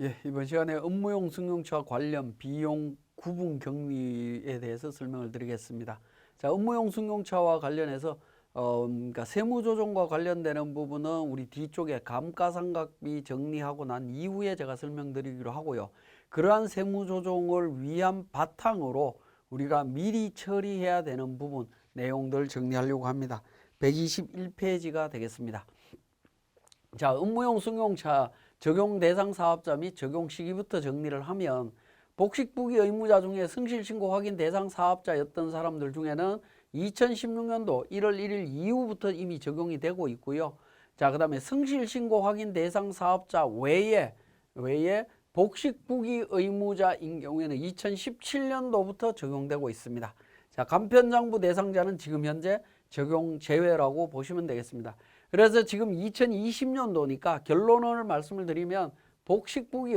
예, 이번 시간에 업무용 승용차 관련 비용 구분 격리에 대해서 설명을 드리겠습니다. 자, 업무용 승용차와 관련해서 그러니까 세무조정과 관련되는 부분은 우리 뒤쪽에 감가상각비 정리하고 난 이후에 제가 설명드리기로 하고요. 그러한 세무조정을 위한 바탕으로 우리가 미리 처리해야 되는 부분 내용들 정리하려고 합니다. 121페이지가 되겠습니다. 자, 업무용 승용차 적용 대상 사업자 및 적용 시기부터 정리를 하면 복식부기 의무자 중에 승실신고 확인 대상 사업자였던 사람들 중에는 2016년도 1월 1일 이후부터 이미 적용이 되고 있고요. 자, 그 다음에 승실신고 확인 대상 사업자 외에 복식부기 의무자인 경우에는 2017년도부터 적용되고 있습니다. 자, 간편장부 대상자는 지금 현재 적용 제외라고 보시면 되겠습니다. 그래서 지금 2020년도니까 결론을 말씀을 드리면 복식부기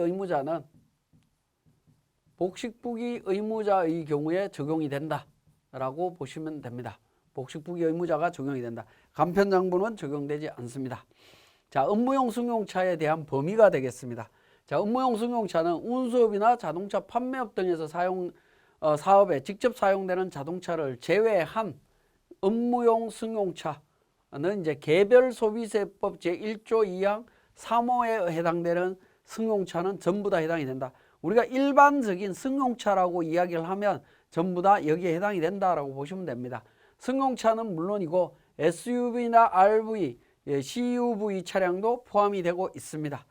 의무자의 경우에 적용이 된다라고 보시면 됩니다. 복식부기 의무자가 적용이 된다. 간편장부는 적용되지 않습니다. 자, 업무용 승용차에 대한 범위가 되겠습니다. 자, 업무용 승용차는 운수업이나 자동차 판매업 등에서 사업에 직접 사용되는 자동차를 제외한 업무용 승용차는 이제 개별소비세법 제1조 2항 3호에 해당되는 승용차는 전부 다 해당이 된다. 우리가 일반적인 승용차라고 이야기를 하면 전부 다 여기에 해당이 된다라고 보시면 됩니다. 승용차는 물론이고 SUV나 RV, CUV 차량도 포함이 되고 있습니다.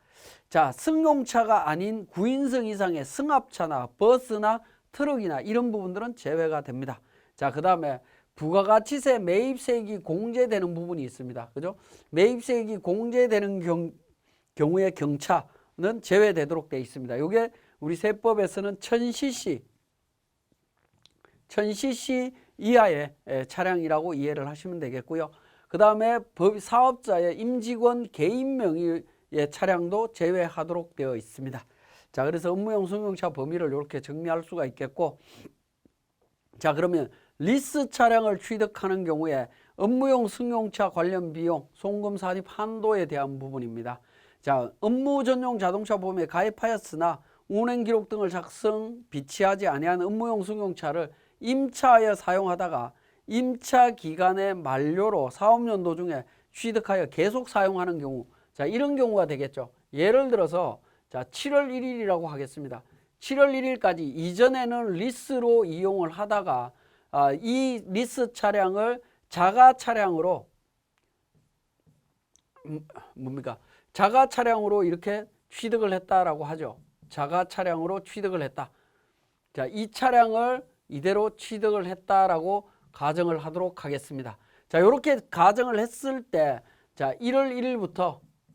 자, 승용차가 아닌 9인승 이상의 승합차나 버스나 트럭이나 이런 부분들은 제외가 됩니다. 자, 그 다음에 부가가치세 매입세액이 공제되는 부분이 있습니다. 그죠? 매입세액이 공제되는 경우에 경차는 제외되도록 되어 있습니다. 이게 우리 세법에서는 1000cc 이하의 차량이라고 이해를 하시면 되겠고요. 그 다음에 사업자의 임직원 개인 명의의 차량도 제외하도록 되어 있습니다. 자, 그래서 업무용 승용차 범위를 이렇게 정리할 수가 있겠고, 자, 그러면 리스 차량을 취득하는 경우에 업무용 승용차 관련 비용, 송금 산입 한도에 대한 부분입니다. 자, 업무 전용 자동차 보험에 가입하였으나 운행 기록 등을 작성, 비치하지 아니한 업무용 승용차를 임차하여 사용하다가 임차 기간의 만료로 사업연도 중에 취득하여 계속 사용하는 경우, 자, 이런 경우가 되겠죠. 예를 들어서 자, 7월 1일이라고 하겠습니다. 7월 1일까지 이전에는 리스로 이용을 하다가 이 리스 차량을 자가 차량으로 자가 차량으로 이렇게 취득을 했다라고 하죠. 자가 차량으로 취득을 했다. 자, 이 차량을 이대로 취득을 했다라고 가정을 하도록 하겠습니다. 자, 이렇게 가정을 했을 때, 자, 1월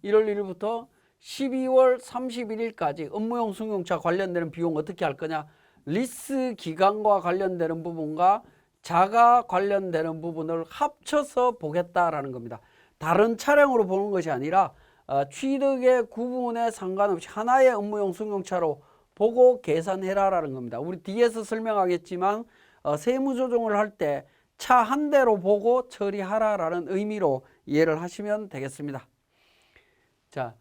1일부터 12월 31일까지 업무용 승용차 관련되는 비용 어떻게 할 거냐? 리스 기간과 관련되는 부분과 자가 관련되는 부분을 합쳐서 보겠다라는 겁니다. 다른 차량으로 보는 것이 아니라 취득의 구분에 상관없이 하나의 업무용 승용차로 보고 계산해라라는 겁니다. 우리 뒤에서 설명하겠지만 세무조정을 할 때 차 한 대로 보고 처리하라라는 의미로 이해를 하시면 되겠습니다. 자,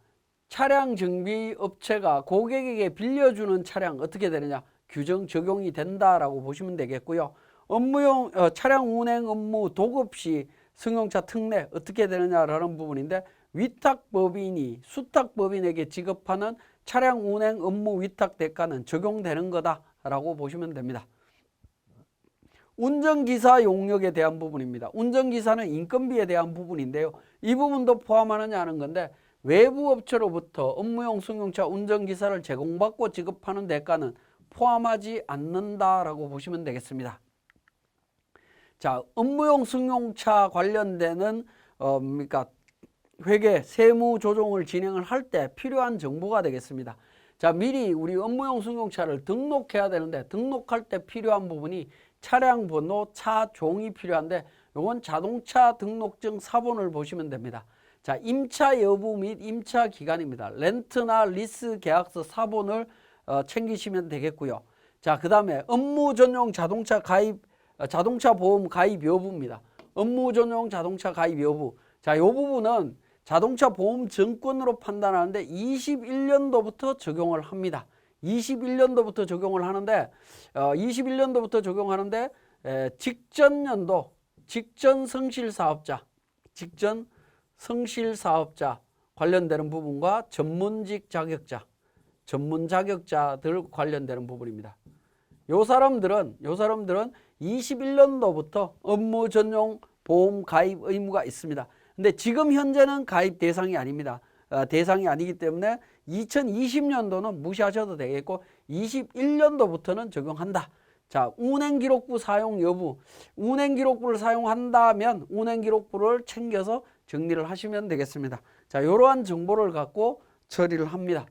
차량 정비 업체가 고객에게 빌려주는 차량 어떻게 되느냐? 규정 적용이 된다라고 보시면 되겠고요. 업무용 차량 운행 업무 도급 시 승용차 특례 어떻게 되느냐라는 부분인데, 위탁법인이 수탁법인에게 지급하는 차량 운행 업무 위탁 대가는 적용되는 거다라고 보시면 됩니다. 운전기사 용역에 대한 부분입니다. 운전기사는 인건비에 대한 부분인데요. 이 부분도 포함하느냐 하는 건데, 외부 업체로부터 업무용 승용차 운전기사를 제공받고 지급하는 대가는 포함하지 않는다라고 보시면 되겠습니다. 자, 업무용 승용차 관련되는 회계, 세무 조정을 진행을 할 때 필요한 정보가 되겠습니다. 자, 미리 우리 업무용 승용차를 등록해야 되는데, 등록할 때 필요한 부분이 차량 번호, 차 종이 필요한데, 이건 자동차 등록증 사본을 보시면 됩니다. 자, 임차 여부 및 임차 기간입니다. 렌트나 리스 계약서 사본을 챙기시면 되겠고요. 자, 그 다음에 업무 전용 자동차 보험 가입 여부입니다. 업무 전용 자동차 가입 여부. 자, 이 부분은 자동차 보험 증권으로 판단하는데 21년도부터 적용을 합니다. 21년도부터 적용을 하는데 21년도부터 적용하는데 직전 연도, 직전 성실 사업자 관련되는 부분과 전문직 자격자, 전문 자격자들 관련되는 부분입니다. 요 사람들은 21년도부터 업무 전용 보험 가입 의무가 있습니다. 근데 지금 현재는 가입 대상이 아닙니다. 대상이 아니기 때문에 2020년도는 무시하셔도 되겠고 21년도부터는 적용한다. 자, 운행기록부 사용 여부. 운행기록부를 사용한다면 운행기록부를 챙겨서 정리를 하시면 되겠습니다. 자, 이러한 정보를 갖고 처리를 합니다.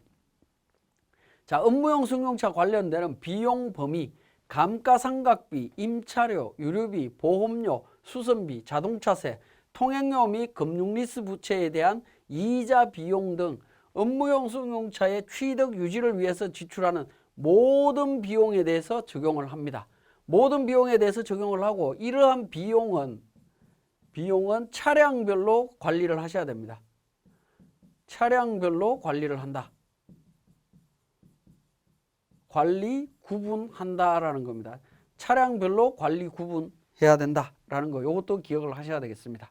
자, 업무용 승용차 관련되는 비용 범위, 감가상각비, 임차료, 유류비, 보험료, 수선비, 자동차세, 통행료 및 금융리스 부채에 대한 이자 비용 등 업무용 승용차의 취득 유지를 위해서 지출하는 모든 비용에 대해서 적용을 합니다. 모든 비용에 대해서 적용을 하고 이러한 비용은 차량별로 관리를 하셔야 됩니다. 차량별로 관리를 한다. 관리 구분한다라는 겁니다. 차량별로 관리 구분해야 된다라는 거. 이것도 기억을 하셔야 되겠습니다.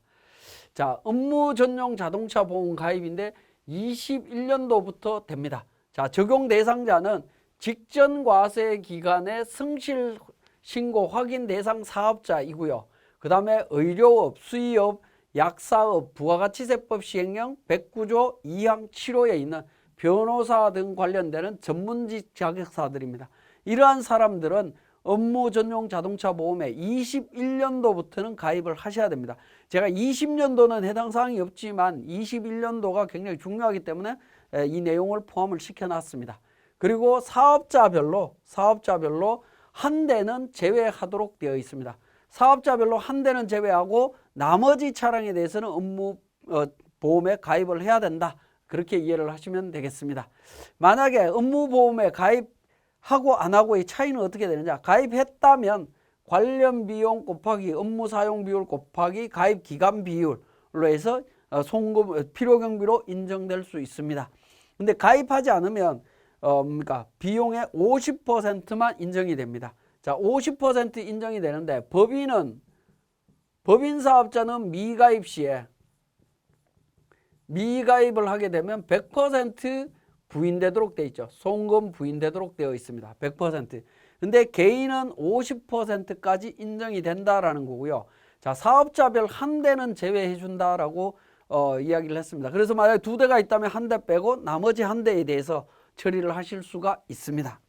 자, 업무 전용 자동차 보험 가입인데 21년도부터 됩니다. 자, 적용 대상자는 직전 과세 기간의 성실 신고 확인 대상 사업자이고요. 그 다음에 의료업, 수의업, 약사업, 부가가치세법 시행령 109조 2항 7호에 있는 변호사 등 관련되는 전문직 자격사들입니다. 이러한 사람들은 업무 전용 자동차 보험에 21년도부터는 가입을 하셔야 됩니다. 제가 20년도는 해당 사항이 없지만 21년도가 굉장히 중요하기 때문에 이 내용을 포함을 시켜놨습니다. 그리고 사업자별로 한 대는 제외하도록 되어 있습니다. 사업자별로 한 대는 제외하고 나머지 차량에 대해서는 업무 보험에 가입을 해야 된다. 그렇게 이해를 하시면 되겠습니다. 만약에 업무보험에 가입하고 안 하고의 차이는 어떻게 되느냐. 가입했다면 관련 비용 곱하기 업무 사용 비율 곱하기 가입 기간 비율로 해서 송금 필요 경비로 인정될 수 있습니다. 근데 가입하지 않으면 그러니까 비용의 50%만 인정이 됩니다. 자, 50% 인정이 되는데 법인 사업자는 미가입 시에 미가입을 하게 되면 100% 부인되도록 되어 있죠. 송금 부인되도록 되어 있습니다. 100%. 근데 개인은 50%까지 인정이 된다라는 거고요. 자, 사업자별 한 대는 제외해 준다라고 이야기를 했습니다. 그래서 만약에 두 대가 있다면 한 대 빼고 나머지 한 대에 대해서 처리를 하실 수가 있습니다.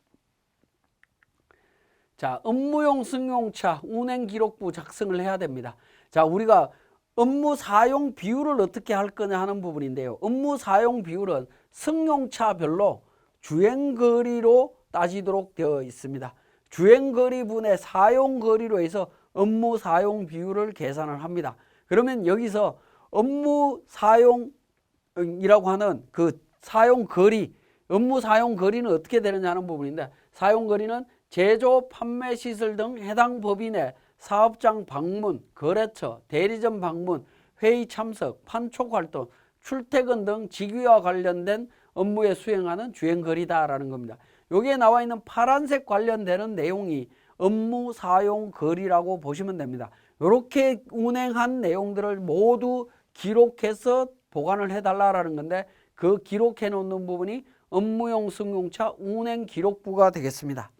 자, 업무용 승용차 운행기록부 작성을 해야 됩니다. 자, 우리가 업무 사용 비율을 어떻게 할 거냐 하는 부분인데요. 업무 사용 비율은 승용차별로 주행거리로 따지도록 되어 있습니다. 주행거리분의 사용거리로 해서 업무 사용 비율을 계산을 합니다. 그러면 여기서 업무 사용이라고 하는 그 사용거리, 업무 사용거리는 어떻게 되느냐 하는 부분인데, 사용거리는 제조, 판매 시설 등 해당 법인의 사업장 방문, 거래처, 대리점 방문, 회의 참석, 판촉 활동, 출퇴근 등 직위와 관련된 업무에 수행하는 주행거리다라는 겁니다. 여기에 나와 있는 파란색 관련되는 내용이 업무 사용 거리라고 보시면 됩니다. 이렇게 운행한 내용들을 모두 기록해서 보관을 해달라는 건데, 그 기록해 놓는 부분이 업무용 승용차 운행 기록부가 되겠습니다.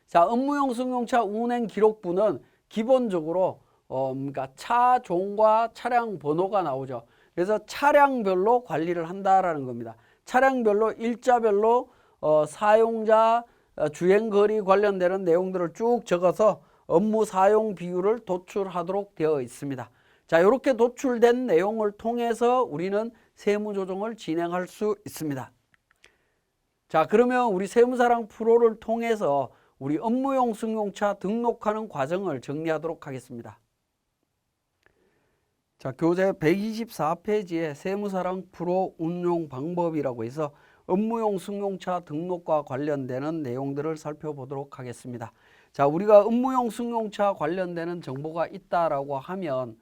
자, 업무용 승용차 운행 기록부는 기본적으로 그러니까 차종과 차량 번호가 나오죠. 그래서 차량별로 관리를 한다라는 겁니다. 차량별로 일자별로 사용자 주행거리 관련되는 내용들을 쭉 적어서 업무 사용 비율을 도출하도록 되어 있습니다. 자, 이렇게 도출된 내용을 통해서 우리는 세무조정을 진행할 수 있습니다. 자, 그러면 우리 세무사랑 프로를 통해서 우리 업무용 승용차 등록하는 과정을 정리하도록 하겠습니다. 자, 교재 124페이지에 세무사랑 프로 운용 방법이라고 해서 업무용 승용차 등록과 관련되는 내용들을 살펴보도록 하겠습니다. 자, 우리가 업무용 승용차 관련되는 정보가 있다라고 하면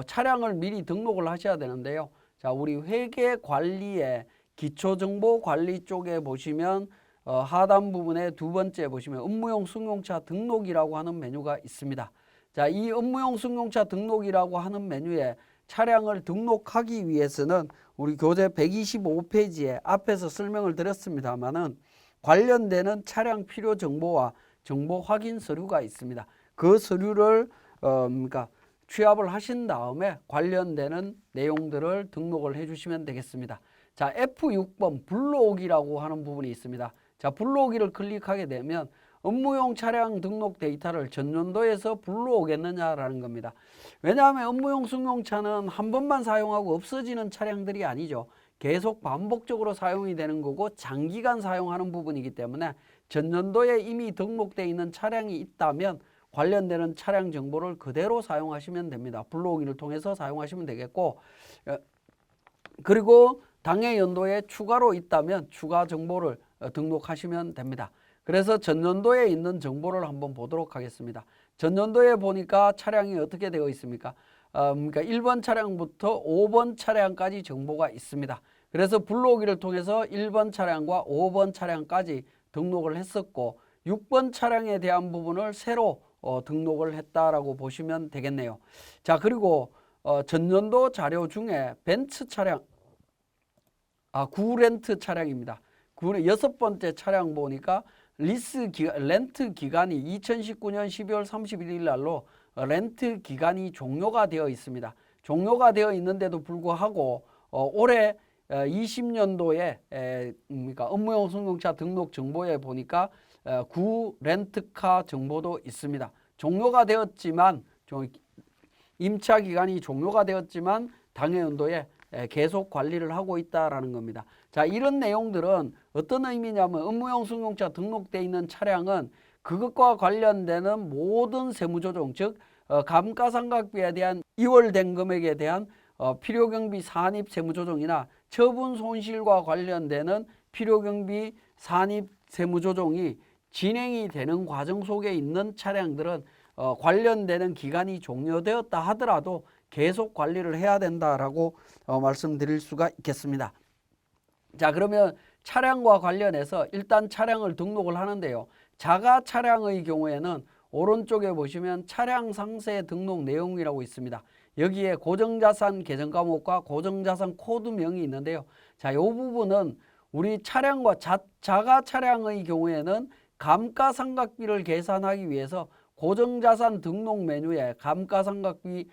차량을 미리 등록을 하셔야 되는데요. 자, 우리 회계관리의 기초정보관리 쪽에 보시면 하단 부분에 두 번째 보시면 업무용 승용차 등록이라고 하는 메뉴가 있습니다. 자, 이 업무용 승용차 등록이라고 하는 메뉴에 차량을 등록하기 위해서는 우리 교재 125페이지에 앞에서 설명을 드렸습니다만은 관련되는 차량 필요 정보와 정보 확인 서류가 있습니다. 그 서류를 그러니까 취합을 하신 다음에 관련되는 내용들을 등록을 해주시면 되겠습니다. 자, F6번 불러오기라고 하는 부분이 있습니다. 자, 불러오기를 클릭하게 되면 업무용 차량 등록 데이터를 전년도에서 불러오겠느냐라는 겁니다. 왜냐하면 업무용 승용차는 한 번만 사용하고 없어지는 차량들이 아니죠. 계속 반복적으로 사용이 되는 거고 장기간 사용하는 부분이기 때문에 전년도에 이미 등록되어 있는 차량이 있다면 관련되는 차량 정보를 그대로 사용하시면 됩니다. 불러오기를 통해서 사용하시면 되겠고, 그리고 당해 연도에 추가로 있다면 추가 정보를 등록하시면 됩니다. 그래서 전년도에 있는 정보를 한번 보도록 하겠습니다. 전년도에 보니까 차량이 어떻게 되어 있습니까? 그러니까 1번 차량부터 5번 차량까지 정보가 있습니다. 그래서 불러오기를 통해서 1번 차량과 5번 차량까지 등록을 했었고 6번 차량에 대한 부분을 새로 등록을 했다라고 보시면 되겠네요. 자, 그리고 전년도 자료 중에 벤츠 차량, 구렌트 차량입니다. 여섯 번째 차량 보니까 렌트 기간이 2019년 12월 31일 날로 렌트 기간이 종료가 되어 있습니다. 종료가 되어 있는데도 불구하고 올해 20년도에 그러니까 업무용 승용차 등록 정보에 보니까 구렌트카 정보도 있습니다. 종료가 되었지만 임차 기간이 종료가 되었지만 당해 연도에 계속 관리를 하고 있다라는 겁니다. 자, 이런 내용들은 어떤 의미냐면 업무용 승용차 등록되어 있는 차량은 그것과 관련되는 모든 세무조정, 즉 감가상각비에 대한 이월된 금액에 대한 필요경비 산입 세무조정이나 처분 손실과 관련되는 필요경비 산입 세무조정이 진행이 되는 과정 속에 있는 차량들은 관련되는 기간이 종료되었다 하더라도 계속 관리를 해야 된다라고 말씀드릴 수가 있겠습니다. 자, 그러면 차량과 관련해서 일단 차량을 등록을 하는데요. 자가 차량의 경우에는 오른쪽에 보시면 차량 상세 등록 내용이라고 있습니다. 여기에 고정자산 계정 과목과 고정자산 코드명이 있는데요. 자, 이 부분은 우리 차량과 자가 차량의 경우에는 감가상각비를 계산하기 위해서 고정자산 등록 메뉴에 감가상각비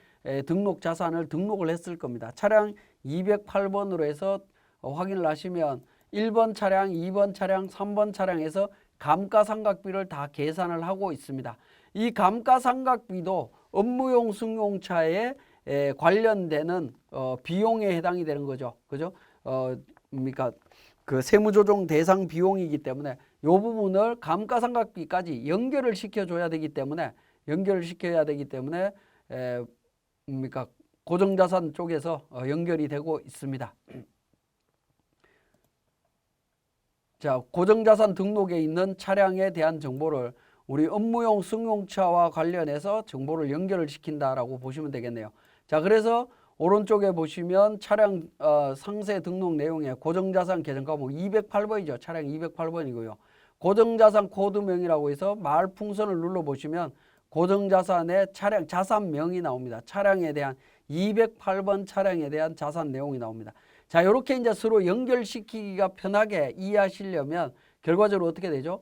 등록 자산을 등록을 했을 겁니다. 차량 208번으로 해서 확인을 하시면 1번 차량, 2번 차량, 3번 차량에서 감가상각비를 다 계산을 하고 있습니다. 이 감가상각비도 업무용 승용차에 관련되는 비용에 해당이 되는 거죠. 그죠? 그러니까 그 세무조정 대상 비용이기 때문에 이 부분을 감가상각비까지 연결을 시켜줘야 되기 때문에 그러니까 고정자산 쪽에서 연결이 되고 있습니다. 자, 고정자산 등록에 있는 차량에 대한 정보를 우리 업무용 승용차와 관련해서 정보를 연결을 시킨다라고 보시면 되겠네요. 자, 그래서 오른쪽에 보시면 차량 상세 등록 내용에 고정자산 계정 과목 208번이죠. 차량 208번이고요. 고정자산 코드명이라고 해서 말풍선을 눌러보시면 고정자산의 차량 자산명이 나옵니다. 차량에 대한 208번 차량에 대한 자산 내용이 나옵니다. 자, 이렇게 이제 서로 연결시키기가 편하게 이해하시려면 결과적으로 어떻게 되죠?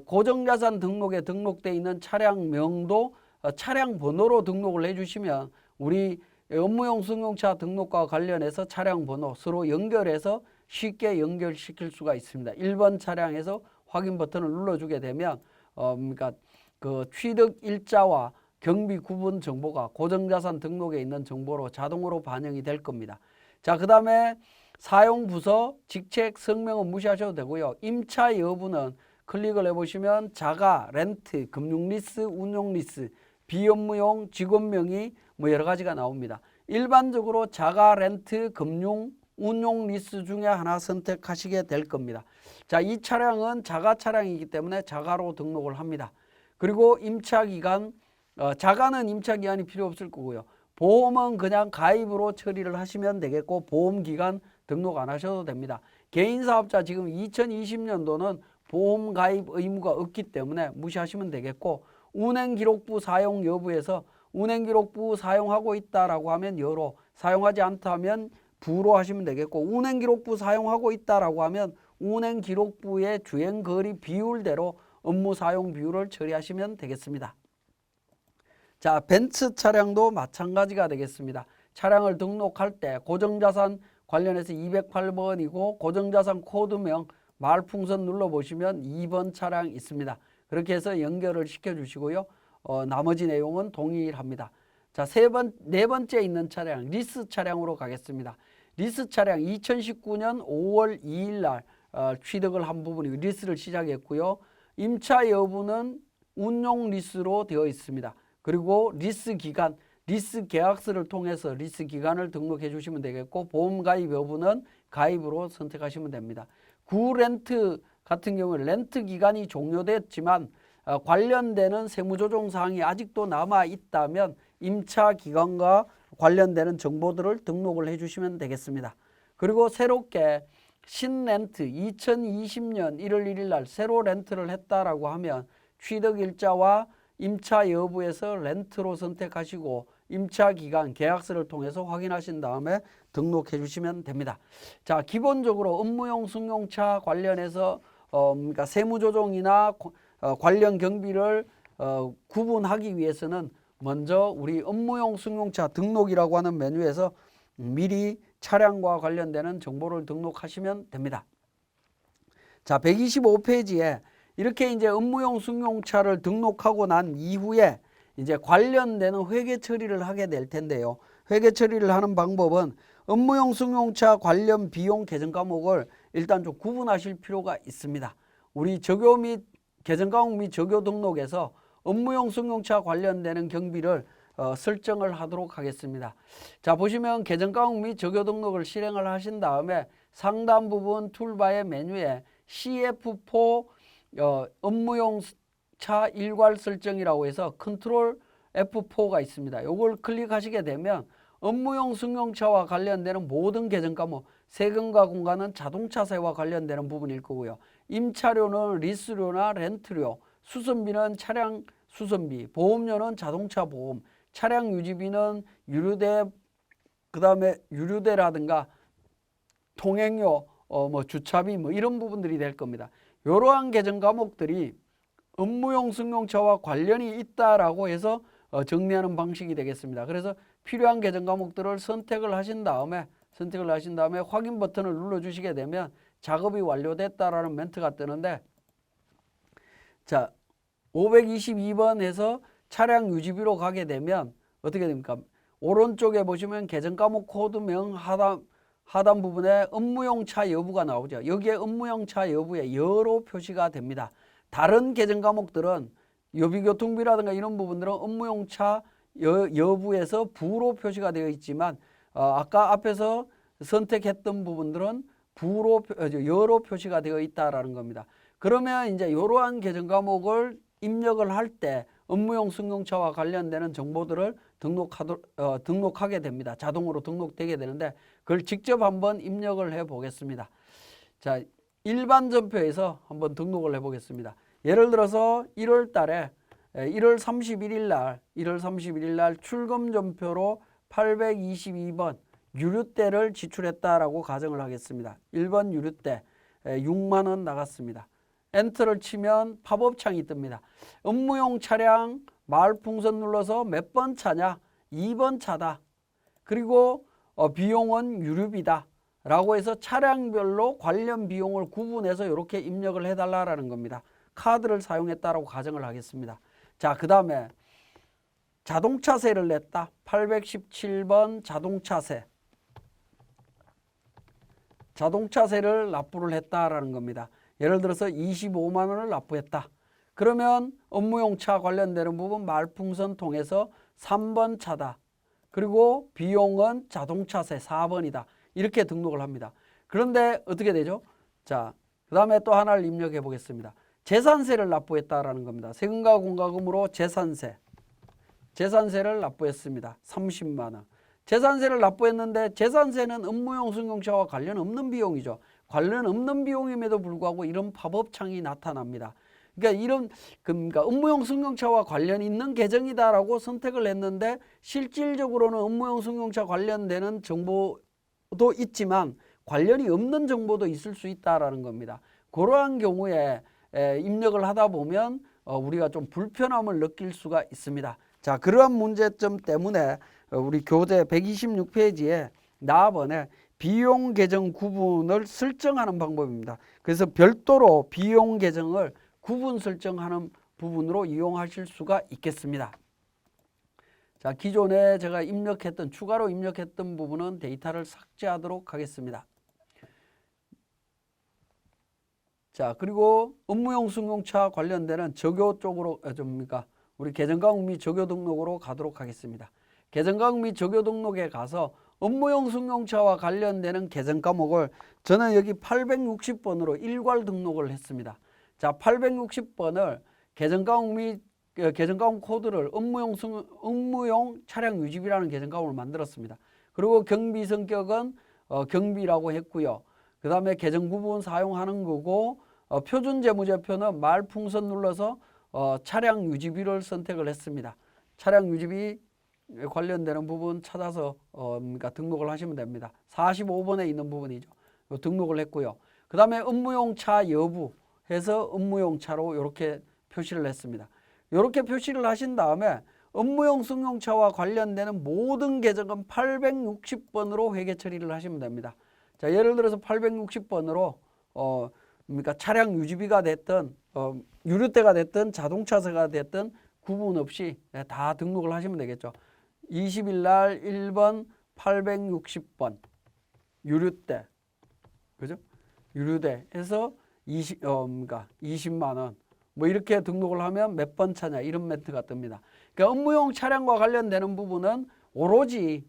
고정자산 등록에 등록되어 있는 차량명도 차량 번호로 등록을 해주시면 우리 업무용 승용차 등록과 관련해서 차량 번호 서로 연결해서 쉽게 연결시킬 수가 있습니다. 1번 차량에서 확인 버튼을 눌러주게 되면 그러니까 그 취득 일자와 경비 구분 정보가 고정자산 등록에 있는 정보로 자동으로 반영이 될 겁니다. 자, 그 다음에 사용 부서, 직책, 성명은 무시하셔도 되고요. 임차 여부는 클릭을 해보시면 자가, 렌트, 금융리스, 운용리스, 비업무용, 직원명의 뭐 여러 가지가 나옵니다. 일반적으로 자가, 렌트, 금융, 운용 리스 중에 하나 선택하시게 될 겁니다. 자, 이 차량은 자가 차량이기 때문에 자가로 등록을 합니다. 그리고 임차기간, 자가는 임차기간이 필요 없을 거고요. 보험은 그냥 가입으로 처리를 하시면 되겠고 보험기간 등록 안 하셔도 됩니다. 개인사업자 지금 2020년도는 보험 가입 의무가 없기 때문에 무시하시면 되겠고 운행기록부 사용 여부에서 운행기록부 사용하고 있다라고 하면 여로, 사용하지 않다면 부로 하시면 되겠고 운행기록부 사용하고 있다라고 하면 운행기록부의 주행거리 비율대로 업무 사용 비율을 처리하시면 되겠습니다. 자, 벤츠 차량도 마찬가지가 되겠습니다. 차량을 등록할 때 고정자산 관련해서 208번이고 고정자산 코드명 말풍선 눌러보시면 2번 차량 있습니다. 그렇게 해서 연결을 시켜주시고요. 나머지 내용은 동일합니다. 자, 네 번째 있는 차량 리스 차량으로 가겠습니다. 리스 차량 2019년 5월 2일 날 취득을 한 부분이고 리스를 시작했고요. 임차 여부는 운용 리스로 되어 있습니다. 그리고 리스 기간, 리스 계약서를 통해서 리스 기간을 등록해 주시면 되겠고 보험 가입 여부는 가입으로 선택하시면 됩니다. 구렌트 같은 경우는 렌트 기간이 종료됐지만 관련되는 세무조정 사항이 아직도 남아 있다면 임차 기간과 관련되는 정보들을 등록을 해 주시면 되겠습니다. 그리고 새롭게 신렌트 2020년 1월 1일 날 새로 렌트를 했다라고 하면 취득일자와 임차 여부에서 렌트로 선택하시고 임차 기간 계약서를 통해서 확인하신 다음에 등록해 주시면 됩니다. 자, 기본적으로 업무용 승용차 관련해서 그러니까 세무조정이나 관련 경비를 구분하기 위해서는 먼저 우리 업무용 승용차 등록이라고 하는 메뉴에서 미리 차량과 관련되는 정보를 등록하시면 됩니다. 자, 125페이지에 이렇게 이제 업무용 승용차를 등록하고 난 이후에 이제 관련되는 회계 처리를 하게 될 텐데요. 회계 처리를 하는 방법은 업무용 승용차 관련 비용 계정 과목을 일단 좀 구분하실 필요가 있습니다. 우리 적요 및 계정 과목 및 적요 등록에서 업무용 승용차 관련되는 경비를 설정을 하도록 하겠습니다. 자, 보시면 계정 과목 및 적요 등록을 실행을 하신 다음에 상단 부분 툴바의 메뉴에 CF4 업무용 차 일괄 설정이라고 해서 컨트롤 F4가 있습니다. 이걸 클릭하시게 되면 업무용 승용차와 관련되는 모든 계정 과목, 세금과 공과는 자동차세와 관련되는 부분일 거고요. 임차료는 리스료나 렌트료, 수선비는 차량 수선비, 보험료는 자동차 보험, 차량 유지비는 유류대, 그 다음에 유류대라든가 통행료, 주차비 이런 부분들이 될 겁니다. 이러한 계정 과목들이 업무용 승용차와 관련이 있다라고 해서 정리하는 방식이 되겠습니다. 그래서 필요한 계정 과목들을 선택을 하신 다음에 확인 버튼을 눌러주시게 되면 작업이 완료됐다라는 멘트가 뜨는데, 자, 522번에서 차량 유지비로 가게 되면 어떻게 됩니까? 오른쪽에 보시면 계정 과목 코드명 하단 부분에 업무용 차 여부가 나오죠. 여기에 업무용 차 여부에 여로 표시가 됩니다. 다른 계정 과목들은予備교통비라든가 이런 부분들은 업무용 차 여부에서 부로 표시가 되어 있지만 아까 앞에서 선택했던 부분들은 여로 표시가 되어 있다라는 겁니다. 그러면 이제 이러한 계정 과목을 입력을 할 때 업무용 승용차와 관련되는 정보들을 등록하게 됩니다. 자동으로 등록되게 되는데 그걸 직접 한번 입력을 해 보겠습니다. 자, 일반 전표에서 한번 등록을 해 보겠습니다. 예를 들어서 1월 31일 날 출금 전표로 822번 유류대를 지출했다라고 가정을 하겠습니다. 1번 유류대 6만 원 나갔습니다. 엔터를 치면 팝업 창이 뜹니다. 업무용 차량 말풍선 눌러서 몇 번 차냐? 2번 차다. 그리고 비용은 유류비다 라고 해서 차량별로 관련 비용을 구분해서 이렇게 입력을 해달라는 겁니다. 카드를 사용했다라고 가정을 하겠습니다. 자, 그 다음에 자동차세를 냈다. 817번 자동차세를 납부를 했다라는 겁니다. 예를 들어서 25만 원을 납부했다. 그러면 업무용 차 관련되는 부분 말풍선 통해서 3번 차다. 그리고 비용은 자동차세 4번이다. 이렇게 등록을 합니다. 그런데 어떻게 되죠? 자, 그 다음에 또 하나를 입력해 보겠습니다. 재산세를 납부했다라는 겁니다. 세금과 공과금으로 재산세. 재산세를 납부했습니다. 30만 원. 재산세를 납부했는데 재산세는 업무용 승용차와 관련 없는 비용이죠. 관련 없는 비용임에도 불구하고 이런 팝업창이 나타납니다. 그러니까 업무용 승용차와 관련 있는 계정이다라고 선택을 했는데 실질적으로는 업무용 승용차 관련되는 정보도 있지만 관련이 없는 정보도 있을 수 있다라는 겁니다. 그러한 경우에 입력을 하다 보면 우리가 좀 불편함을 느낄 수가 있습니다. 자, 그러한 문제점 때문에 우리 교재 126페이지에 나번에 비용 계정 구분을 설정하는 방법입니다. 그래서 별도로 비용 계정을 구분 설정하는 부분으로 이용하실 수가 있겠습니다. 자, 기존에 제가 추가로 입력했던 부분은 데이터를 삭제하도록 하겠습니다. 자, 그리고 업무용 승용차 관련되는 적요 쪽으로 우리 계정과목 및 적요 등록으로 가도록 하겠습니다. 계정과목 및 적요 등록에 가서 업무용 승용차와 관련되는 계정 과목을 저는 여기 860번으로 일괄 등록을 했습니다. 자, 860번을 계정과목 및 계정과목 코드를 업무용 차량 유지비라는 계정과목을 만들었습니다. 그리고 경비 성격은 경비라고 했고요. 그 다음에 계정 부분 사용하는 거고 표준 재무제표는 말풍선 눌러서 차량 유지비를 선택을 했습니다. 차량 유지비 관련되는 부분 찾아서 등록을 하시면 됩니다. 45번에 있는 부분이죠. 등록을 했고요. 그 다음에 업무용 차 여부 해서 업무용 차로 이렇게 표시를 했습니다. 이렇게 표시를 하신 다음에 업무용 승용차와 관련되는 모든 계정은 860번으로 회계 처리를 하시면 됩니다. 자, 예를 들어서 860번으로 차량 유지비가 됐든 유류대가 됐든 자동차세가 됐든 구분 없이 다 등록을 하시면 되겠죠. 20일 날 1번 860번 유류대, 그죠? 유류대 해서 20만 원 뭐 이렇게 등록을 하면 몇 번 차냐 이런 멘트가 뜹니다. 그러니까 업무용 차량과 관련되는 부분은 오로지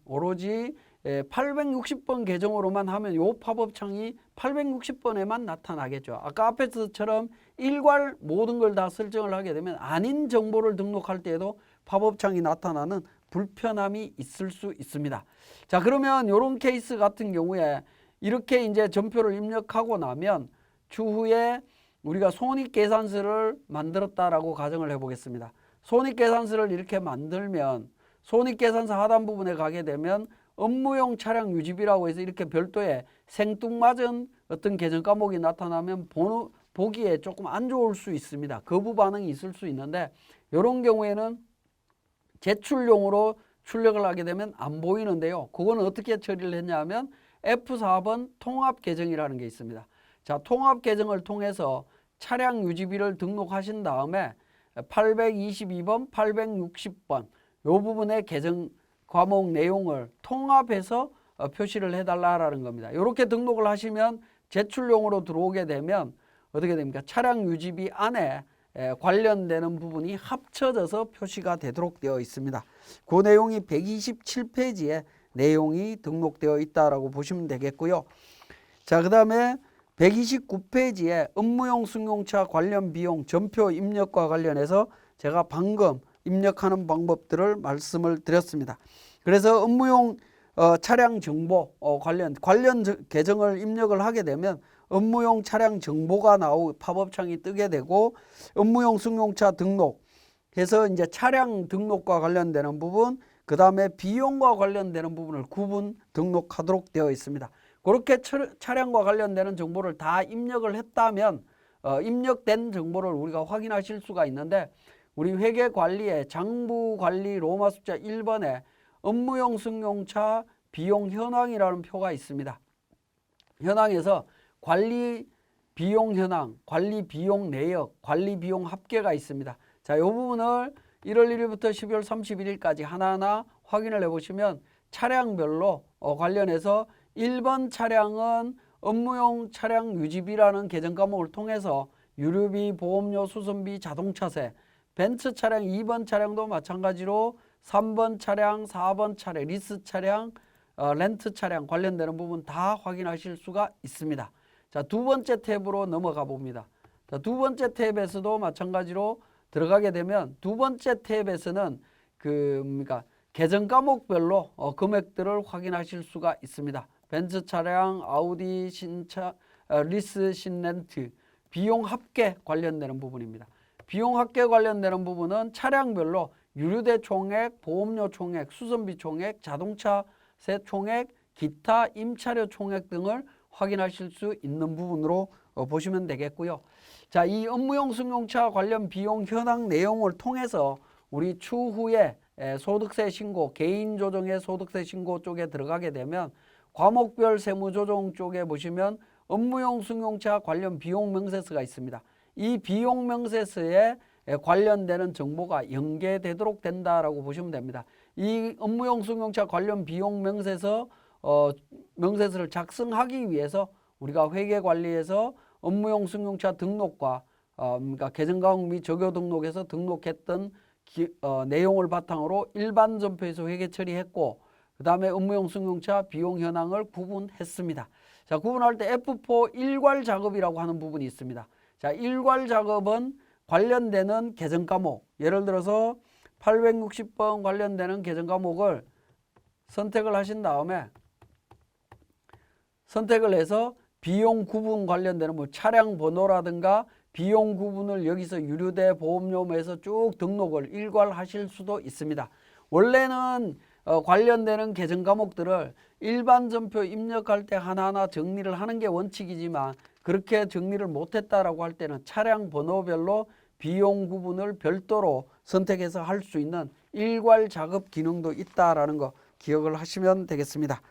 860번 계정으로만 하면 요 팝업창이 860번에만 나타나겠죠. 아까 앞에서처럼 일괄 모든 걸 다 설정을 하게 되면 아닌 정보를 등록할 때에도 팝업창이 나타나는 불편함이 있을 수 있습니다. 자, 그러면 이런 케이스 같은 경우에 이렇게 이제 전표를 입력하고 나면 추후에 우리가 손익계산서를 만들었다라고 가정을 해보겠습니다. 손익계산서를 이렇게 만들면 손익계산서 하단 부분에 가게 되면 업무용 차량 유지비라고 해서 이렇게 별도의 생뚱맞은 어떤 계정 과목이 나타나면 보기에 조금 안 좋을 수 있습니다. 거부 반응이 있을 수 있는데 이런 경우에는 제출용으로 출력을 하게 되면 안 보이는데요. 그거는 어떻게 처리를 했냐면 F4번 통합 계정이라는 게 있습니다. 자, 통합 계정을 통해서 차량 유지비를 등록하신 다음에 822번, 860번 요 부분의 계정 과목 내용을 통합해서 표시를 해달라는 겁니다. 이렇게 등록을 하시면 제출용으로 들어오게 되면 어떻게 됩니까? 차량 유지비 안에 관련되는 부분이 합쳐져서 표시가 되도록 되어 있습니다. 그 내용이 127페이지에 내용이 등록되어 있다라고 보시면 되겠고요. 자, 그 다음에 129페이지에 업무용 승용차 관련 비용 전표 입력과 관련해서 제가 방금 입력하는 방법들을 말씀을 드렸습니다. 그래서 업무용 차량 정보 관련 계정을 입력을 하게 되면 업무용 차량 정보가 팝업창이 뜨게 되고 업무용 승용차 등록해서 이제 차량 등록과 관련되는 부분, 그 다음에 비용과 관련되는 부분을 구분 등록하도록 되어 있습니다. 그렇게 차량과 관련되는 정보를 다 입력을 했다면 입력된 정보를 우리가 확인하실 수가 있는데 우리 회계관리에 장부관리 로마 숫자 1번에 업무용 승용차 비용 현황이라는 표가 있습니다. 현황에서 관리 비용 현황, 관리 비용 내역, 관리 비용 합계가 있습니다. 자, 이 부분을 1월 1일부터 12월 31일까지 하나하나 확인을 해보시면 차량별로 관련해서 1번 차량은 업무용 차량 유지비라는 계정 과목을 통해서 유류비, 보험료, 수선비, 자동차세, 벤츠 차량 2번 차량도 마찬가지로 3번 차량, 4번 차량, 리스 차량, 렌트 차량 관련되는 부분 다 확인하실 수가 있습니다. 자, 두 번째 탭으로 넘어가 봅니다. 자, 두 번째 탭에서도 마찬가지로 들어가게 되면 두 번째 탭에서는 계정 과목별로 금액들을 확인하실 수가 있습니다. 벤츠 차량, 아우디 신차, 리스 신렌트, 비용 합계 관련되는 부분입니다. 비용 합계 관련되는 부분은 차량별로 유류대 총액, 보험료 총액, 수선비 총액, 자동차세 총액, 기타 임차료 총액 등을 확인하실 수 있는 부분으로 보시면 되겠고요. 자, 이 업무용 승용차 관련 비용 현황 내용을 통해서 우리 추후에 소득세 신고, 개인 조정의 소득세 신고 쪽에 들어가게 되면 과목별 세무조정 쪽에 보시면 업무용 승용차 관련 비용 명세서가 있습니다. 이 비용 명세서에 관련되는 정보가 연계되도록 된다라고 보시면 됩니다. 이 업무용 승용차 관련 비용 명세서 명세서를 작성하기 위해서 우리가 회계관리에서 업무용 승용차 등록과 계정과목 및 적요 등록에서 등록했던 내용을 바탕으로 일반 전표에서 회계 처리했고 그 다음에 업무용 승용차 비용 현황을 구분했습니다. 자, 구분할 때 F4 일괄 작업이라고 하는 부분이 있습니다. 자, 일괄 작업은 관련되는 계정 과목, 예를 들어서 860번 관련되는 계정 과목을 선택을 하신 다음에 선택을 해서 비용 구분 관련되는 뭐 차량 번호라든가 비용 구분을 여기서 유류대 보험료에서 쭉 등록을 일괄하실 수도 있습니다. 원래는 관련되는 계정 과목들을 일반 전표 입력할 때 하나하나 정리를 하는 게 원칙이지만 그렇게 정리를 못했다라고 할 때는 차량 번호별로 비용 구분을 별도로 선택해서 할 수 있는 일괄 작업 기능도 있다라는 거 기억을 하시면 되겠습니다.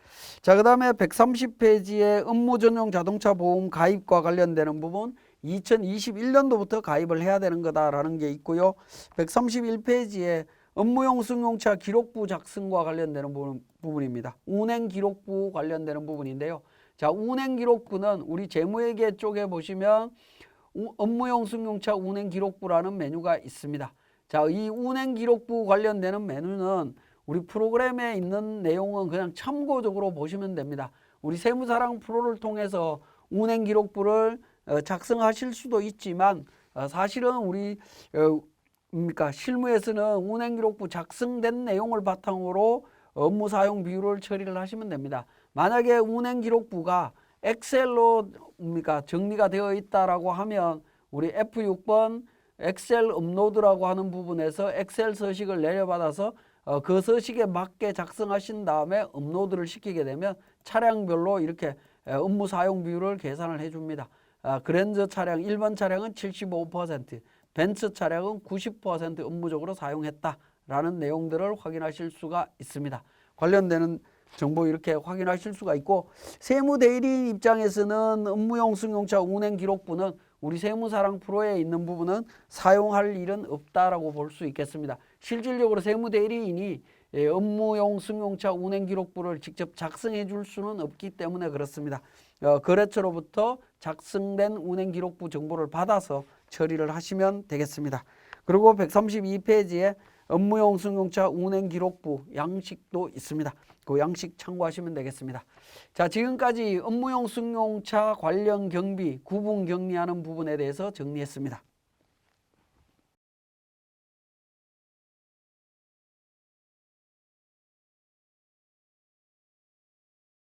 자, 그 다음에 130페이지에 업무 전용 자동차 보험 가입과 관련되는 부분 2021년도부터 가입을 해야 되는 거다라는 게 있고요. 131페이지에 업무용 승용차 기록부 작성과 관련되는 부분입니다. 운행 기록부 관련되는 부분인데요. 자, 운행 기록부는 우리 재무회계 쪽에 보시면 업무용 승용차 운행 기록부라는 메뉴가 있습니다. 자, 이 운행 기록부 관련되는 메뉴는 우리 프로그램에 있는 내용은 그냥 참고적으로 보시면 됩니다. 우리 세무사랑 프로를 통해서 운행 기록부를 작성하실 수도 있지만 사실은 우리 실무에서는 운행기록부 작성된 내용을 바탕으로 업무 사용 비율을 처리를 하시면 됩니다. 만약에 운행기록부가 엑셀로 정리가 되어 있다라고 하면 우리 F6번 엑셀 업로드라고 하는 부분에서 엑셀 서식을 내려받아서 그 서식에 맞게 작성하신 다음에 업로드를 시키게 되면 차량별로 이렇게 업무 사용 비율을 계산을 해줍니다. 그랜저 차량, 1번 차량은 75%, 벤츠 차량은 90% 업무적으로 사용했다라는 내용들을 확인하실 수가 있습니다. 관련되는 정보 이렇게 확인하실 수가 있고 세무대리인 입장에서는 업무용 승용차 운행기록부는 우리 세무사랑 프로에 있는 부분은 사용할 일은 없다라고 볼 수 있겠습니다. 실질적으로 세무대리인이 업무용 승용차 운행기록부를 직접 작성해 줄 수는 없기 때문에 그렇습니다. 거래처로부터 작성된 운행기록부 정보를 받아서 처리를 하시면 되겠습니다. 그리고 132페이지에 업무용 승용차 운행기록부 양식도 있습니다. 그 양식 참고하시면 되겠습니다. 자, 지금까지 업무용 승용차 관련 경비, 구분 격리하는 부분에 대해서 정리했습니다.